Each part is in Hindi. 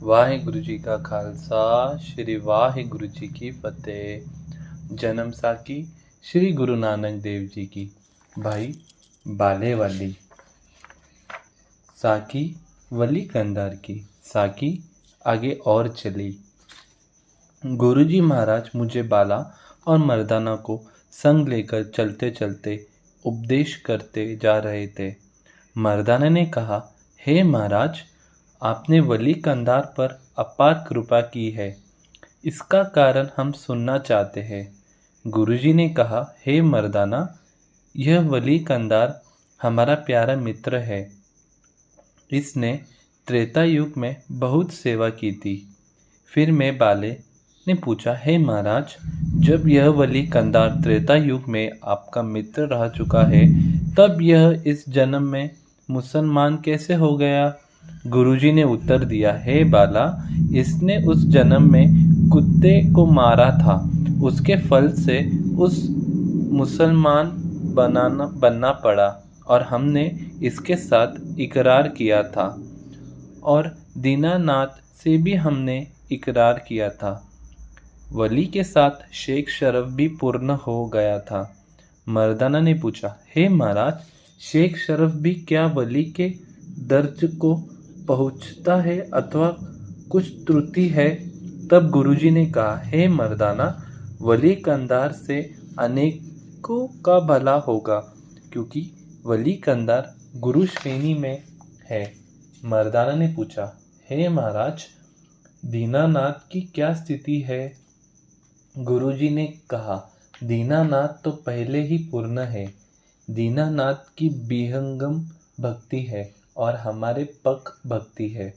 वाहिगुरु जी का खालसा श्री वाहिगुरु जी की फतेह। जन्म साखी श्री गुरु नानक देव जी की। भाई बाले वाली साकी वली कंधार की साकी आगे और चली। गुरुजी महाराज मुझे बाला और मर्दाना को संग लेकर चलते चलते उपदेश करते जा रहे थे। मर्दाना ने कहा, हे महाराज, आपने वली कंधार पर अपार कृपा की है, इसका कारण हम सुनना चाहते हैं। गुरुजी ने कहा, हे मर्दाना, यह वली कंधार हमारा प्यारा मित्र है। इसने त्रेता युग में बहुत सेवा की थी। फिर मैं बाले ने पूछा, हे महाराज, जब यह वली कंधार त्रेता युग में आपका मित्र रह चुका है, तब यह इस जन्म में मुसलमान कैसे हो गया? गुरुजी ने उत्तर दिया, हे बाला, इसने उस जन्म में कुत्ते को मारा था। उसके फल से उस मुसलमान बनना पड़ा और हमने इसके साथ इकरार किया था और दीनानाथ से भी हमने इकरार किया था। वली के साथ शेख शरफ भी पूर्ण हो गया था। मर्दाना ने पूछा, हे महाराज, शेख शरफ भी क्या वली के दर्ज को पहुँचता है अथवा कुछ त्रुटि है? तब गुरुजी ने कहा, हे मर्दाना, वली कंधार से अनेकों का भला होगा, क्योंकि वली कंधार गुरु श्रेणी में है। मर्दाना ने पूछा, हे महाराज, दीनानाथ की क्या स्थिति है? गुरुजी ने कहा, दीनानाथ तो पहले ही पूर्ण है। दीनानाथ की विहंगम भक्ति है और हमारे पक भक्ति है।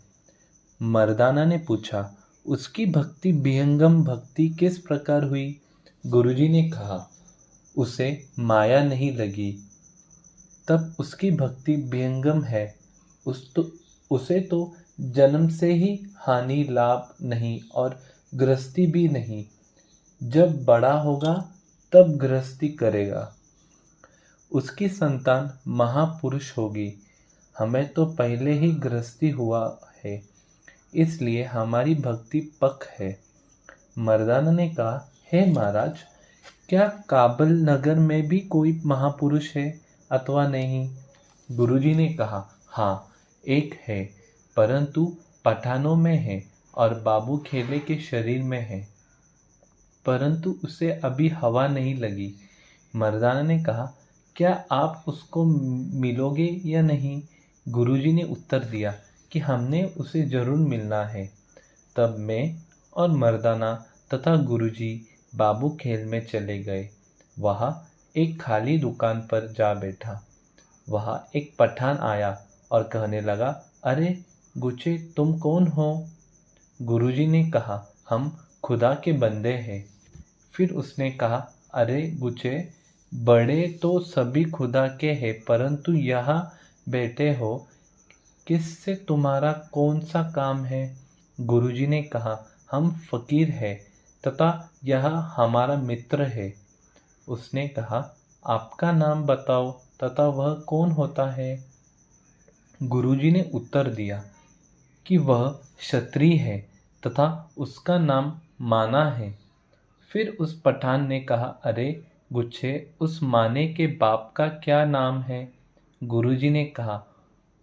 मर्दाना ने पूछा, उसकी भक्ति विहंगम भक्ति किस प्रकार हुई? गुरुजी ने कहा, उसे माया नहीं लगी, तब उसकी भक्ति विहंगम है। उसे तो जन्म से ही हानि लाभ नहीं और गृहस्थी भी नहीं। जब बड़ा होगा तब गृहस्थी करेगा। उसकी संतान महापुरुष होगी। हमें तो पहले ही गृहस्थी हुआ है, इसलिए हमारी भक्ति पक है। मर्दाना ने कहा, हे महाराज, क्या काबुल नगर में भी कोई महापुरुष है अथवा नहीं? गुरुजी ने कहा, हाँ, एक है, परंतु पठानों में है और बाबू खेले के शरीर में है, परंतु उसे अभी हवा नहीं लगी। मर्दाना ने कहा, क्या आप उसको मिलोगे या नहीं? गुरुजी ने उत्तर दिया कि हमने उसे जरूर मिलना है। तब मैं और मर्दाना तथा गुरुजी बाबू खेल में चले गए। वहाँ एक खाली दुकान पर जा बैठा। वहाँ एक पठान आया और कहने लगा, अरे गुचे, तुम कौन हो? गुरुजी ने कहा, हम खुदा के बंदे हैं। फिर उसने कहा, अरे गुचे, बड़े तो सभी खुदा के हैं, परंतु यहाँ बैठे हो, किससे तुम्हारा कौन सा काम है? गुरुजी ने कहा, हम फकीर हैं तथा यह हमारा मित्र है। उसने कहा, आपका नाम बताओ तथा वह कौन होता है? गुरुजी ने उत्तर दिया कि वह क्षत्रिय है तथा उसका नाम माना है। फिर उस पठान ने कहा, अरे गुच्छे, उस माने के बाप का क्या नाम है? गुरुजी ने कहा,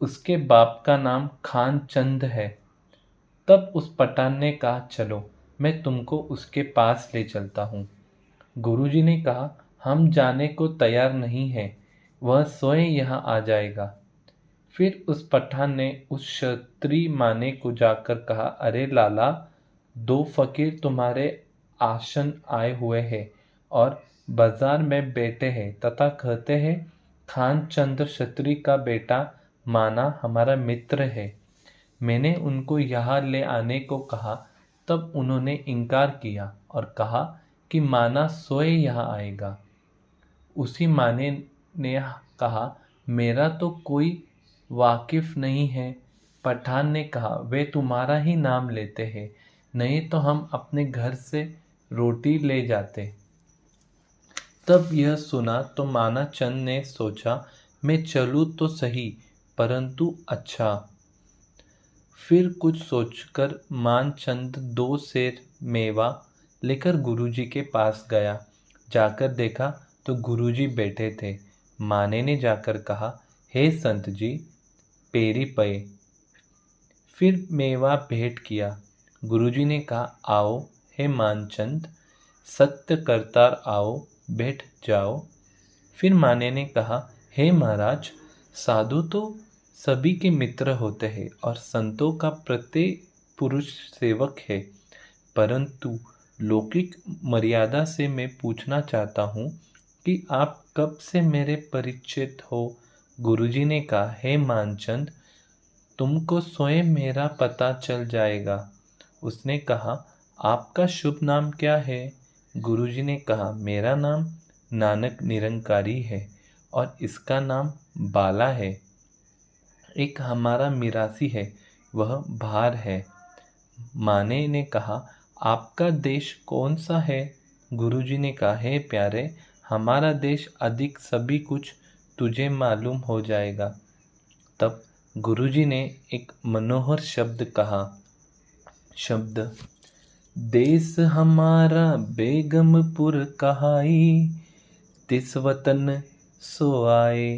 उसके बाप का नाम खान चंद है। तब उस पठान ने कहा, चलो, मैं तुमको उसके पास ले चलता हूँ। गुरुजी ने कहा, हम जाने को तैयार नहीं हैं, वह स्वयं यहाँ आ जाएगा। फिर उस पठान ने उस क्षत्रिय माने को जाकर कहा, अरे लाला, दो फकीर तुम्हारे आसन आए हुए हैं और बाजार में बैठे हैं तथा कहते हैं, खान चंद क्षत्रिय का बेटा माना हमारा मित्र है। मैंने उनको यहाँ ले आने को कहा, तब उन्होंने इनकार किया और कहा कि माना स्वयं यहाँ आएगा। उसी माने ने कहा, मेरा तो कोई वाकिफ नहीं है। पठान ने कहा, वे तुम्हारा ही नाम लेते हैं, नहीं तो हम अपने घर से रोटी ले जाते। तब यह सुना तो माना चंद ने सोचा, मैं चलूँ तो सही, परंतु अच्छा। फिर कुछ सोचकर मानचंद 2 सेर मेवा लेकर गुरुजी के पास गया। जाकर देखा तो गुरुजी बैठे थे। माने ने जाकर कहा, हे संत जी, पेरी पए। फिर मेवा भेंट किया। गुरुजी ने कहा, आओ हे मानचंद, सत्य करतार आओ, बैठ जाओ। फिर माने ने कहा, हे महाराज, साधु तो सभी के मित्र होते हैं और संतों का प्रत्येक पुरुष सेवक है, परंतु लौकिक मर्यादा से मैं पूछना चाहता हूँ कि आप कब से मेरे परिचित हो। गुरुजी ने कहा, हे मानचंद, तुमको स्वयं मेरा पता चल जाएगा। उसने कहा, आपका शुभ नाम क्या है। गुरुजी ने कहा, मेरा नाम नानक निरंकारी है और इसका नाम बाला है। एक हमारा मिरासी है, वह भार है। माने ने कहा, आपका देश कौन सा है। गुरुजी ने कहा, हे प्यारे, हमारा देश अधिक सभी कुछ तुझे मालूम हो जाएगा। तब गुरुजी ने एक मनोहर शब्द कहा। शब्द, देश हमारा बेगमपुर कहाई, तिस वतन सो आए।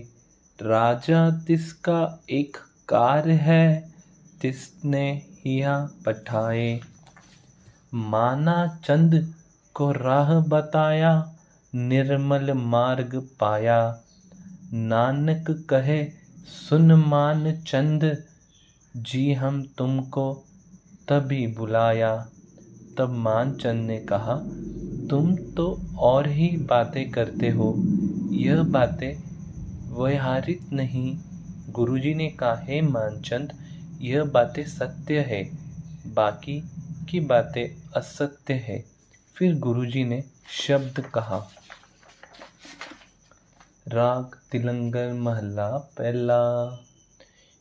राजा तिसका एक कार है, तिसने यहाँ पठाए। माना चंद को राह बताया, निर्मल मार्ग पाया। नानक कहे, सुन मान चंद, जी हम तुमको तभी बुलाया। तब मानचंद ने कहा, तुम तो और ही बातें करते हो, यह बातें व्यवहारिक नहीं। गुरुजी ने कहा, हे मानचंद, यह बातें सत्य है, बाकी की बातें असत्य है। फिर गुरुजी ने शब्द कहा। राग तिलंगर महला पहला।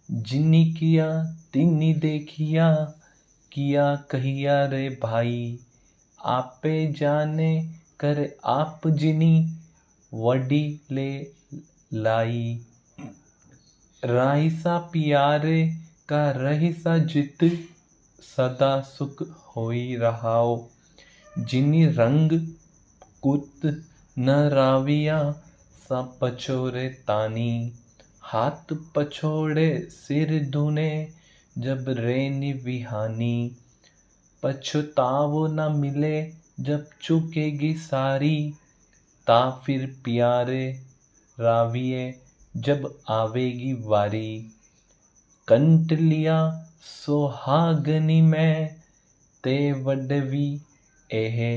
जिन्नी किया तिन्नी देखिया, किया कहिया रे भाई। आपे जाने कर आप जिनी, वडी ले लाई। राहिसा प्यारे का रहिसा जित, सदा सुख होई रहाओ। जिनी रंग कुत न राविया, सा पछोरे तानी। हाथ पछोड़े सिर धुने, जब रेनी विहानी। पछतावो न मिले जब चुकेगी सारी, ता फिर प्यारे राविये जब आवेगी वारी। कंट लिया सोहागनी में, ते वडवी एहे।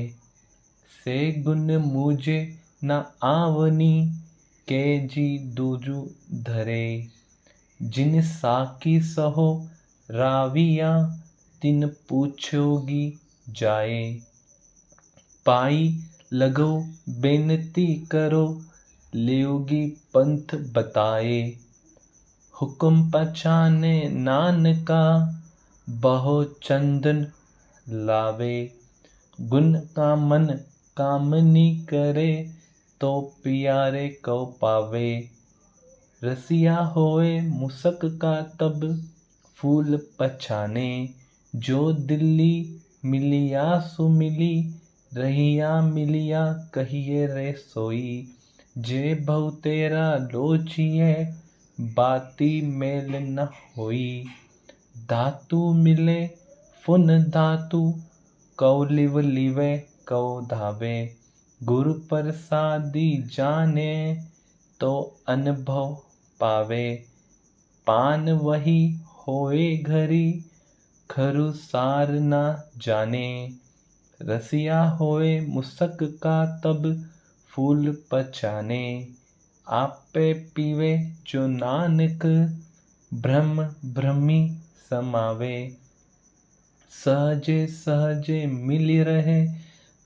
से गुण मुझे न आवनी, के जी दूजू धरे। जिन साकी सहो राविया, तिन पूछोगी जाए। पाई लगो बेनती करो, लेओगी पंथ बताए। हुक्म पछाने नानका, बहो चंदन लावे। गुण का मन कामनी करे, तो प्यारे को पावे। रसिया होए मुसक का तब, फूल पछाने। जो दिल्ली मिलिया सु मिली, रहिया मिलिया कहिए रे सोई। जे बहु तेरा लोचिए, बाती मेल न होई। धातु मिले फुन धातु, कौ लिव लिवे कौ धावे। गुरु प्रसादी जाने, तो अनुभव पावे। पान वही होए घरी, खरु सार न जाने। रसिया होए मुसक का तब, फूल पछाने। आपे पीवे जो नानक, ब्रह्म ब्रह्मी समावे। सहजे सहजे मिली रहे,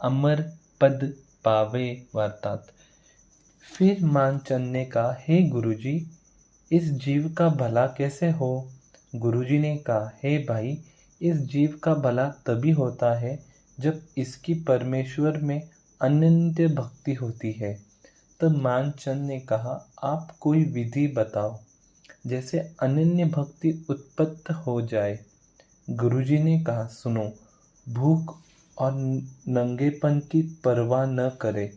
अमर पद पावे। वार्तात। फिर मानचंद ने कहा, हे गुरुजी, इस जीव का भला कैसे हो। गुरुजी ने कहा, हे भाई, इस जीव का भला तभी होता है जब इसकी परमेश्वर में अनन्य भक्ति होती है। तब मानचंद ने कहा, आप कोई विधि बताओ, जैसे अनन्य भक्ति उत्पन्न हो जाए। गुरुजी ने कहा, सुनो, भूख और नंगेपन की परवाह न करे,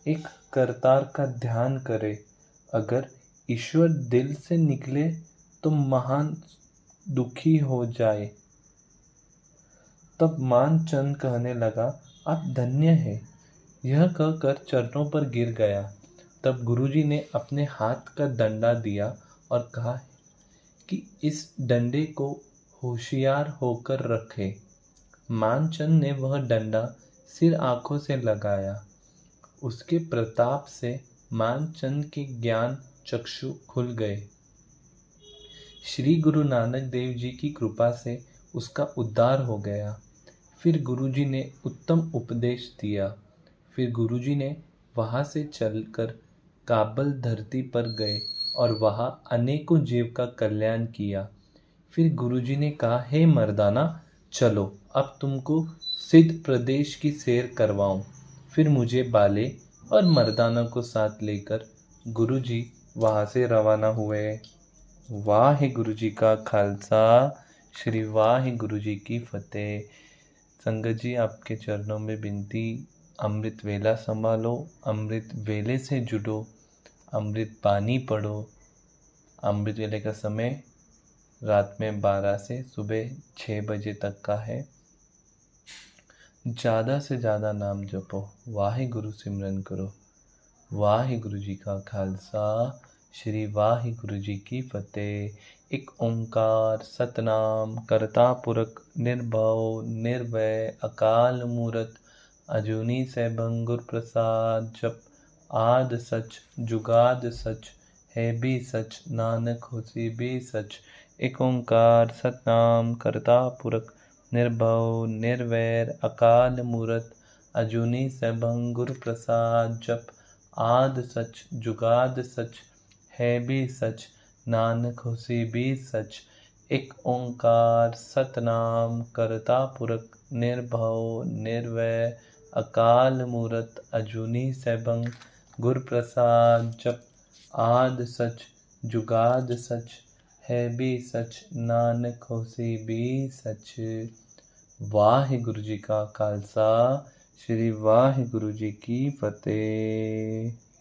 एक करतार का ध्यान करे। अगर ईश्वर दिल से निकले तो महान दुखी हो जाए। तब मानचंद कहने लगा, आप धन्य हैं। यह कहकर चरणों पर गिर गया। तब गुरुजी ने अपने हाथ का डंडा दिया और कहा कि इस डंडे को होशियार होकर रखे। मानचंद ने वह डंडा सिर आंखों से लगाया। उसके प्रताप से मानचंद के ज्ञान चक्षु खुल गए। श्री गुरु नानक देव जी की कृपा से उसका उद्धार हो गया। फिर गुरुजी ने उत्तम उपदेश दिया। फिर गुरुजी ने वहाँ से चलकर काबल धरती पर गए और वहाँ अनेकों जीव का कल्याण किया। फिर गुरुजी ने कहा, हे मर्दाना, चलो अब तुमको सिद्ध प्रदेश की सैर करवाऊं। फिर मुझे बाले और मर्दाना को साथ लेकर गुरुजी वहाँ से रवाना हुए। वाहिगुरु जी का खालसा, श्री वाहिगुरु जी की फतेह। संगत जी, आपके चरणों में विनती, अमृत वेला संभालो, अमृत वेले से जुड़ो, अमृत पानी पढ़ो। अमृत वेले का समय रात में 12 से सुबह 6 बजे तक का है। ज़्यादा से ज़्यादा नाम जपो, वाहिगुरु सिमरन करो। वाहिगुरु जी का खालसा, श्री वाहिगुरु जी की फतेह। एक ओंकार सतनाम करता पुरख निर्भव निर्वै अकाल मूरत अजूनी सैभं गुर प्रसाद। जप आद सच जुगाद सच है भी सच, नानक होसी भी सच। एक ओंकार सतनाम करता पुरख निर्भव निर्वैर अकाल मूरत अजूनी सैभं गुर प्रसाद। जप आद सच जुगाद सच है भी सच, नानक होसी भी सच। एक ओंकार सतनाम करता पुरख निर्भव निर्वै अकाल मूरत अजूनी सैभं गुर प्रसाद। जप आद सच जुगाद सच है भी सच, नानक होसी भी सच। वाहिगुरु जी का खालसा, श्री वाहिगुरु जी की फतेह।